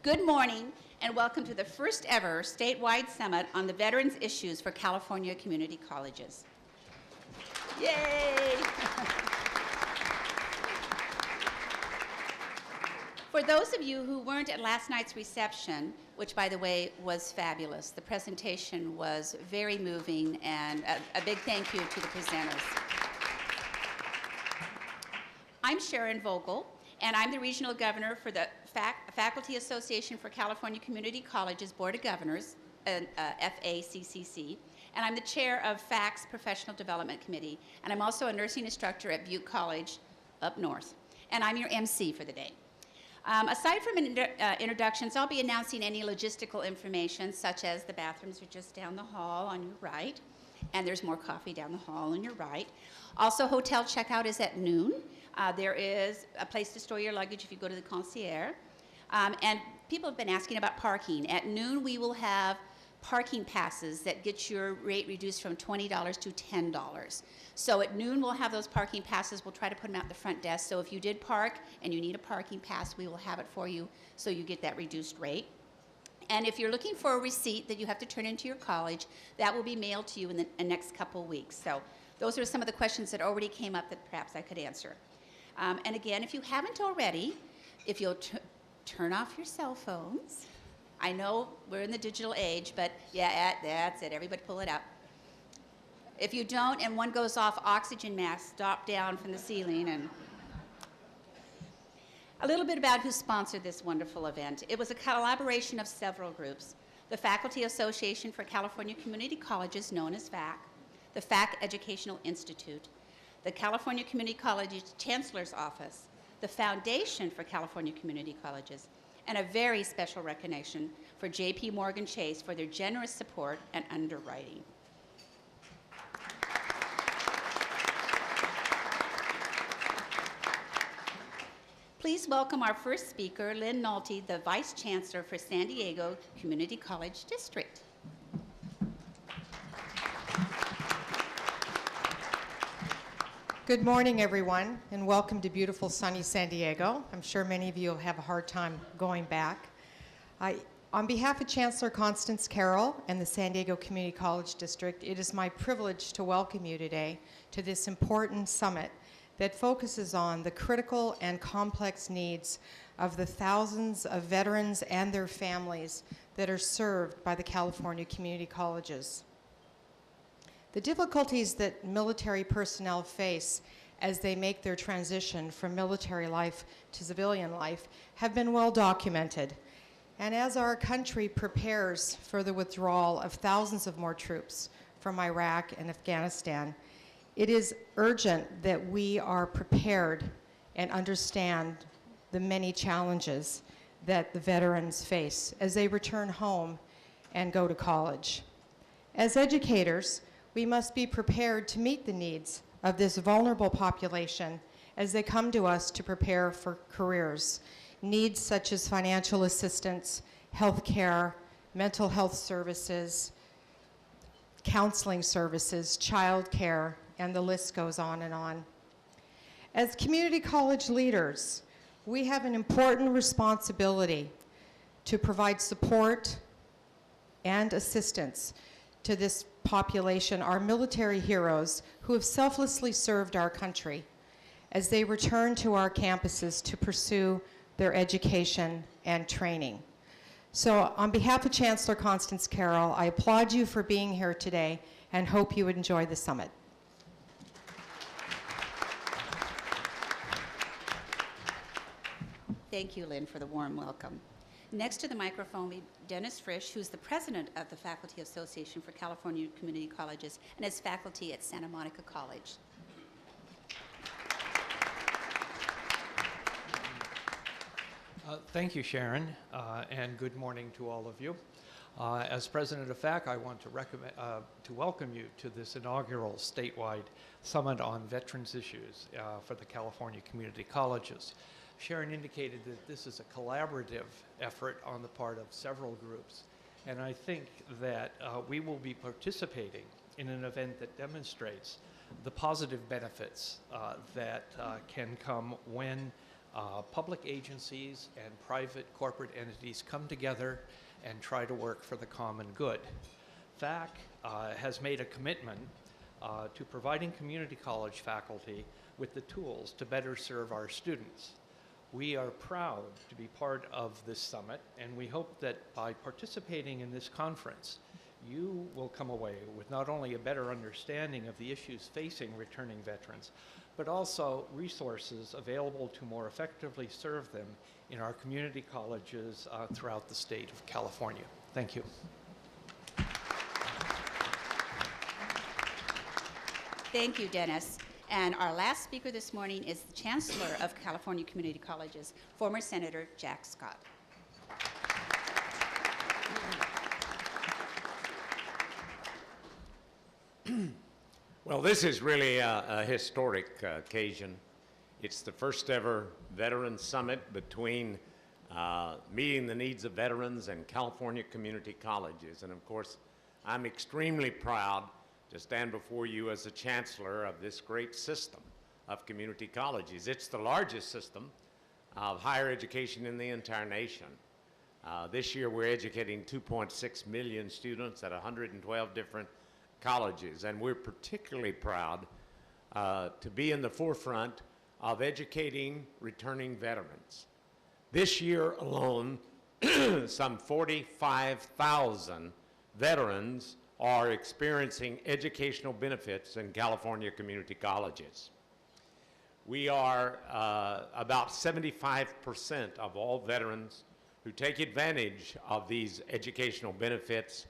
Good morning and welcome to the first ever statewide summit on the veterans issues for California community colleges. Yay! For those of you who weren't at last night's reception, which by the way was fabulous, the presentation was very moving, and a big thank you to the presenters. I'm Sharon Vogel, and I'm the Regional Governor for the Faculty Association for California Community Colleges Board of Governors, FACCC, and I'm the Chair of FAC's Professional Development Committee, and I'm also a nursing instructor at Butte College up north, and I'm your MC for the day. Aside from introductions, I'll be announcing any logistical information, such as the bathrooms are just down the hall on your right, and there's more coffee down the hall on your right. Also, hotel checkout is at noon. There is a place to store your luggage if you go to the concierge. And people have been asking about parking. At noon, we will have parking passes that get your rate reduced from $20 to $10. So at noon, we'll have those parking passes. We'll try to put them out the front desk. So if you did park and you need a parking pass, we will have it for you so you get that reduced rate. And if you're looking for a receipt that you have to turn into your college, that will be mailed to you in the next couple weeks. So those are some of the questions that already came up that perhaps I could answer. And again, if you haven't already, if you'll turn off your cell phones. I know we're in the digital age, but yeah, that's it. Everybody pull it up. If you don't and one goes off, oxygen masks drop down from the ceiling. And a little bit about who sponsored this wonderful event. It was a collaboration of several groups. The Faculty Association for California Community Colleges, known as FAC, the FAC Educational Institute, the California Community Colleges Chancellor's Office, the Foundation for California Community Colleges, and a very special recognition for J.P. Morgan Chase for their generous support and underwriting. Please welcome our first speaker, Lynn Neault, the Vice Chancellor for San Diego Community College District. Good morning, everyone, and welcome to beautiful sunny San Diego. I'm sure many of you will have a hard time going back. On behalf of Chancellor Constance Carroll and the San Diego Community College District, it is my privilege to welcome you today to this important summit that focuses on the critical and complex needs of the thousands of veterans and their families that are served by the California community colleges. The difficulties that military personnel face as they make their transition from military life to civilian life have been well documented. And as our country prepares for the withdrawal of thousands of more troops from Iraq and Afghanistan, it is urgent that we are prepared and understand the many challenges that the veterans face as they return home and go to college. As educators, we must be prepared to meet the needs of this vulnerable population as they come to us to prepare for careers. Needs such as financial assistance, health care, mental health services, counseling services, child care, and the list goes on and on. As community college leaders, we have an important responsibility to provide support and assistance to this population, our military heroes who have selflessly served our country as they return to our campuses to pursue their education and training. So on behalf of Chancellor Constance Carroll, I applaud you for being here today and hope you would enjoy the summit. Thank you, Lynn, for the warm welcome. Next to the microphone will be Dennis Frisch, who's the president of the Faculty Association for California Community Colleges and is faculty at Santa Monica College. Thank you, Sharon, and good morning to all of you. As president of FAC, I want to welcome you to this inaugural statewide summit on veterans issues for the California Community Colleges. Sharon indicated that this is a collaborative effort on the part of several groups, and I think that we will be participating in an event that demonstrates the positive benefits that can come when Public agencies and private corporate entities come together and try to work for the common good. FAC has made a commitment to providing community college faculty with the tools to better serve our students. We are proud to be part of this summit, and we hope that by participating in this conference, you will come away with not only a better understanding of the issues facing returning veterans, but also resources available to more effectively serve them in our community colleges throughout the state of California. Thank you. Thank you, Dennis. And our last speaker this morning is the Chancellor of California Community Colleges, former Senator Jack Scott. Well, this is really a historic occasion. It's the first ever Veterans Summit between meeting the needs of veterans and California community colleges. And of course, I'm extremely proud to stand before you as the Chancellor of this great system of community colleges. It's the largest system of higher education in the entire nation. This year, we're educating 2.6 million students at 112 different colleges, and we're particularly proud to be in the forefront of educating returning veterans. This year alone, some 45,000 veterans are experiencing educational benefits in California community colleges. We are about 75% of all veterans who take advantage of these educational benefits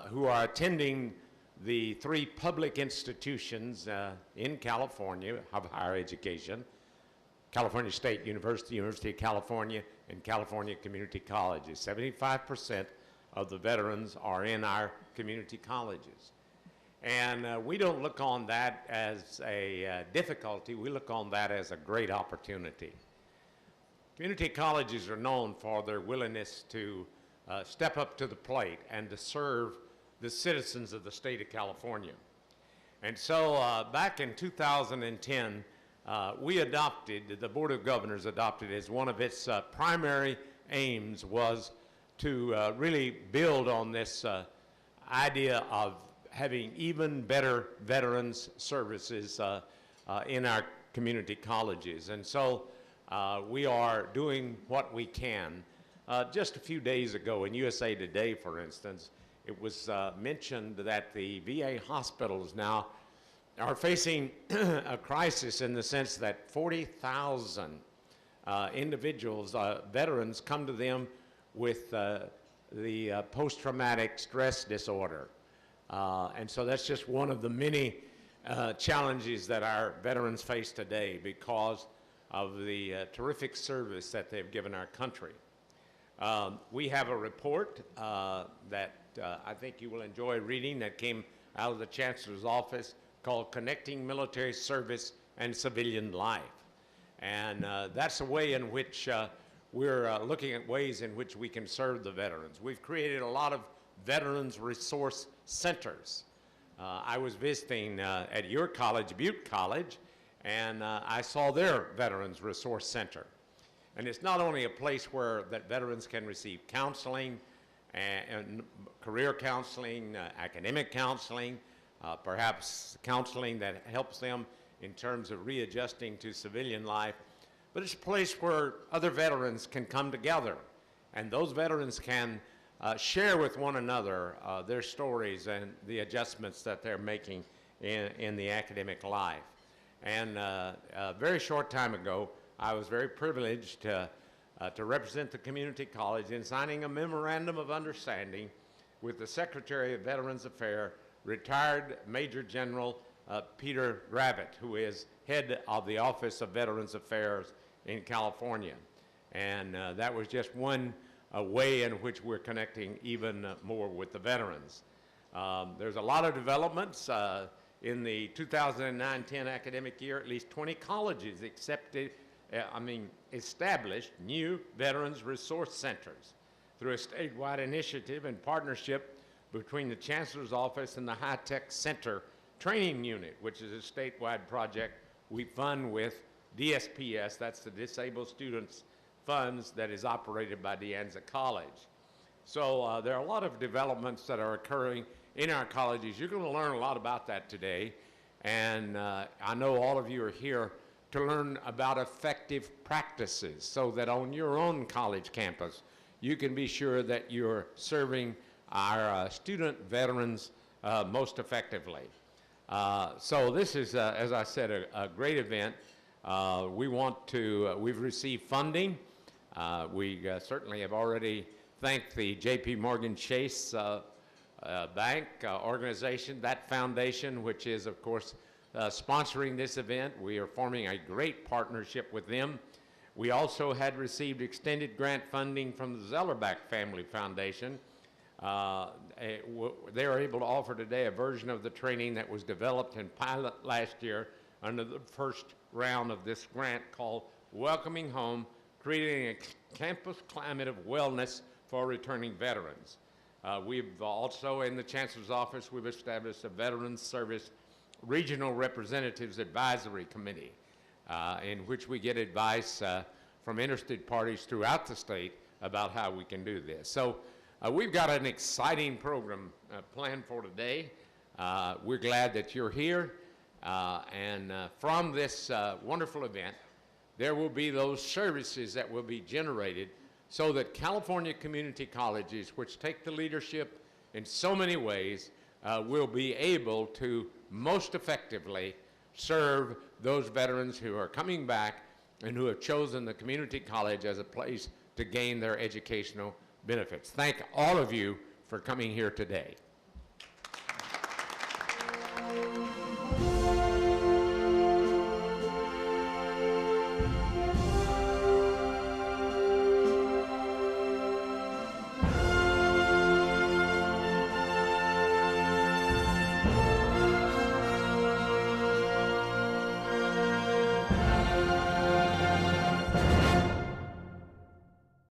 who are attending the 3 public institutions in California of higher education: California State University, University of California, and California Community Colleges. 75% of the veterans are in our community colleges. And we don't look on that as a difficulty, we look on that as a great opportunity. Community colleges are known for their willingness to step up to the plate and to serve the citizens of the state of California. And so back in 2010, the Board of Governors adopted as one of its primary aims was to really build on this idea of having even better veterans services in our community colleges. And so we are doing what we can. Just a few days ago in USA Today, for instance, it was mentioned that the VA hospitals now are facing a crisis in the sense that 40,000 individuals, veterans, come to them with the post-traumatic stress disorder. And so that's just one of the many challenges that our veterans face today because of the terrific service that they've given our country. We have a report that I think you will enjoy reading that came out of the Chancellor's office called Connecting Military Service and Civilian Life. And that's a way in which we're looking at ways in which we can serve the veterans. We've created a lot of veterans resource centers. I was visiting at your college, Butte College, and I saw their Veterans Resource Center. And it's not only a place where that veterans can receive counseling and career counseling, academic counseling, perhaps counseling that helps them in terms of readjusting to civilian life, but it's a place where other veterans can come together, and those veterans can share with one another their stories and the adjustments that they're making in the academic life. And a very short time ago, I was very privileged to represent the community college in signing a memorandum of understanding with the Secretary of Veterans Affairs, retired Major General Peter Gravitt, who is head of the Office of Veterans Affairs in California. And that was just one way in which we're connecting even more with the veterans. There's a lot of developments. In the 2009-10 academic year, at least 20 colleges established new Veterans Resource Centers through a statewide initiative in partnership between the Chancellor's Office and the High Tech Center Training Unit, which is a statewide project we fund with DSPS, that's the Disabled Students Funds that is operated by De Anza College. So there are a lot of developments that are occurring in our colleges. You're going to learn a lot about that today. And I know all of you are here to learn about effective practices so that on your own college campus, you can be sure that you're serving our student veterans most effectively. So this is, as I said, a great event. We've received funding. We certainly have already thanked the J.P. Morgan Chase Bank organization, that foundation, which is, of course, sponsoring this event. We are forming a great partnership with them. We also had received extended grant funding from the Zellerbach Family Foundation. They are able to offer today a version of the training that was developed in pilot last year under the first round of this grant called Welcoming Home, Creating a Campus Climate of Wellness for Returning Veterans. We've also, in the Chancellor's office, we've established a Veterans Service Regional Representatives Advisory Committee, in which we get advice from interested parties throughout the state about how we can do this. So we've got an exciting program planned for today. We're glad that you're here. And from this wonderful event, there will be those services that will be generated so that California community colleges, which take the leadership in so many ways, will be able to most effectively serve those veterans who are coming back and who have chosen the community college as a place to gain their educational benefits. Thank all of you for coming here today.